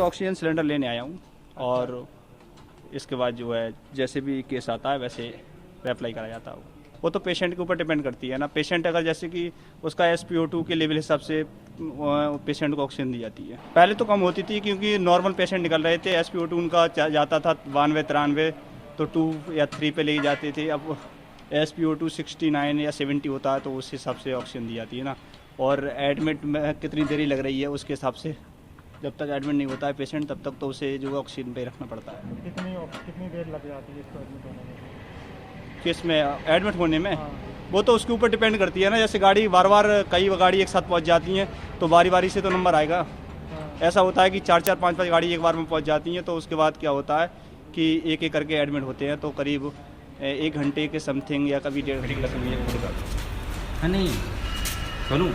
तो oxygen cylinder लेने आया हूँ और इसके बाद जो है जैसे भी केस आता है वैसे अप्लाई करा जाता है। वो तो पेशेंट के ऊपर डिपेंड करती है ना। पेशेंट अगर जैसे कि उसका SpO2 के लेवल हिसाब से पेशेंट को ऑक्सीजन दी जाती है। पहले तो कम होती थी क्योंकि नॉर्मल पेशेंट निकल रहे थे, SpO2 उनका जाता था 92-93 तो 2 या 3 पे ले जाते थे। अब SpO2 69 या 70 होता है तो उस हिसाब से ऑक्सीजन दी जाती है ना। और एडमिट में कितनी देरी लग रही है उसके हिसाब से जब तक एडमिट नहीं होता है पेशेंट तब तक तो उसे जो ऑक्सीजन पे रखना पड़ता है। कितनी देर लग जाती है इसको एडमिट होने में? किस में एडमिट होने में? हाँ। वो तो उसके ऊपर डिपेंड करती है ना। जैसे गाड़ी बार बार कई गाड़ी एक साथ पहुंच जाती हैं तो बारी बारी से तो नंबर आएगा। हाँ। ऐसा होता है कि 4-4 5-5 गाड़ी एक बार में पहुंच जाती हैं तो उसके बाद क्या होता है कि एक एक करके एडमिट होते हैं तो करीब 1 घंटे के समथिंग या कभी 1.5 घंटे का समय होगा। हाँ नहीं बोलूँ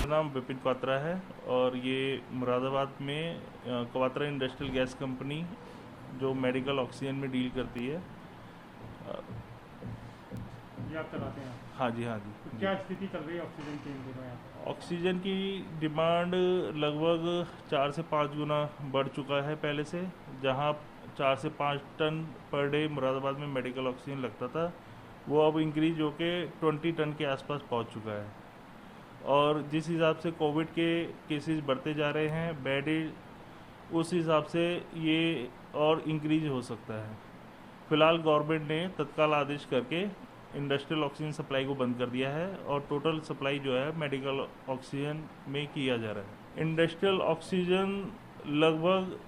नाम विपिन क्वात्रा है और ये मुरादाबाद में क्वात्रा इंडस्ट्रियल गैस कंपनी जो मेडिकल ऑक्सीजन में डील करती है। ये आप चलाते हैं? हाँ जी, हाँ जी। तो क्या स्थिति चल रही है ऑक्सीजन की इन दिनों यहाँ? ऑक्सीजन की डिमांड लगभग 4 से 5 गुना बढ़ चुका है पहले से। जहाँ 4 से 5 टन पर डे मुरादाबाद में मेडिकल ऑक्सीजन लगता था वो अब इंक्रीज होके 20 टन के आसपास पहुँच चुका है। और जिस हिसाब से कोविड के केसेस बढ़ते जा रहे हैं बेड उस हिसाब से ये और इंक्रीज हो सकता है। फिलहाल गवर्नमेंट ने तत्काल आदेश करके इंडस्ट्रियल ऑक्सीजन सप्लाई को बंद कर दिया है और टोटल सप्लाई जो है मेडिकल ऑक्सीजन में किया जा रहा है। इंडस्ट्रियल ऑक्सीजन लगभग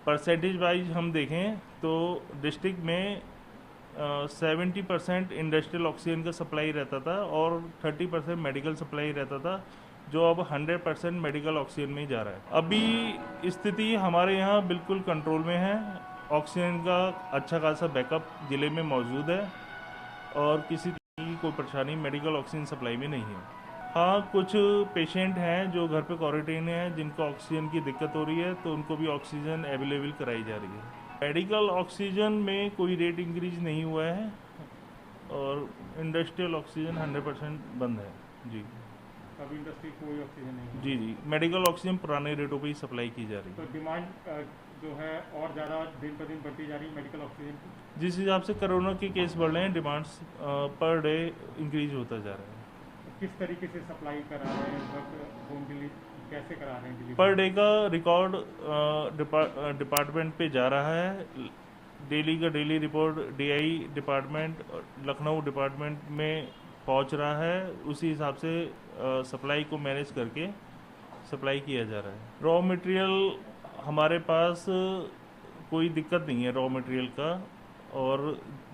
परसेंटेज वाइज हम देखें तो डिस्ट्रिक्ट में 70% इंडस्ट्रियल ऑक्सीजन का सप्लाई रहता था और 30% मेडिकल सप्लाई रहता था जो अब 100% मेडिकल ऑक्सीजन में ही जा रहा है। अभी स्थिति हमारे यहाँ बिल्कुल कंट्रोल में है। ऑक्सीजन का अच्छा खासा बैकअप ज़िले में मौजूद है और किसी की कोई परेशानी मेडिकल ऑक्सीजन सप्लाई में नहीं है। हाँ, कुछ पेशेंट हैं जो घर पे क्वारंटाइन हैं जिनको ऑक्सीजन की दिक्कत हो रही है तो उनको भी ऑक्सीजन अवेलेबल कराई जा रही है। मेडिकल ऑक्सीजन में कोई रेट इंक्रीज नहीं हुआ है और इंडस्ट्रियल ऑक्सीजन 100% बंद है जी। अभी इंडस्ट्री कोई ऑक्सीजन नहीं? जी, मेडिकल ऑक्सीजन पुराने रेटों पे ही सप्लाई की जा रही है। तो डिमांड जो है और ज़्यादा दिन पर दिन बढ़ती जा रही है मेडिकल ऑक्सीजन की? जिस हिसाब से कोरोना के केस बढ़ रहे हैं डिमांड्स पर डे इंक्रीज होता जा रहा है। तो किस तरीके से सप्लाई करा रहे हैं, होम डिलीवरी कैसे करा रहे हैं? पर डे का रिकॉर्ड डिपार्टमेंट पे जा रहा है। डेली का daily report DI department Lucknow department में पहुंच रहा है। उसी हिसाब से सप्लाई को मैनेज करके सप्लाई किया जा रहा है। रॉ मटेरियल हमारे पास कोई दिक्कत नहीं है रॉ मटेरियल का और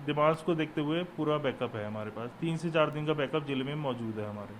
डिमांड्स को देखते हुए पूरा बैकअप है हमारे पास। 3 से 4 दिन का बैकअप जिले में मौजूद है हमारे।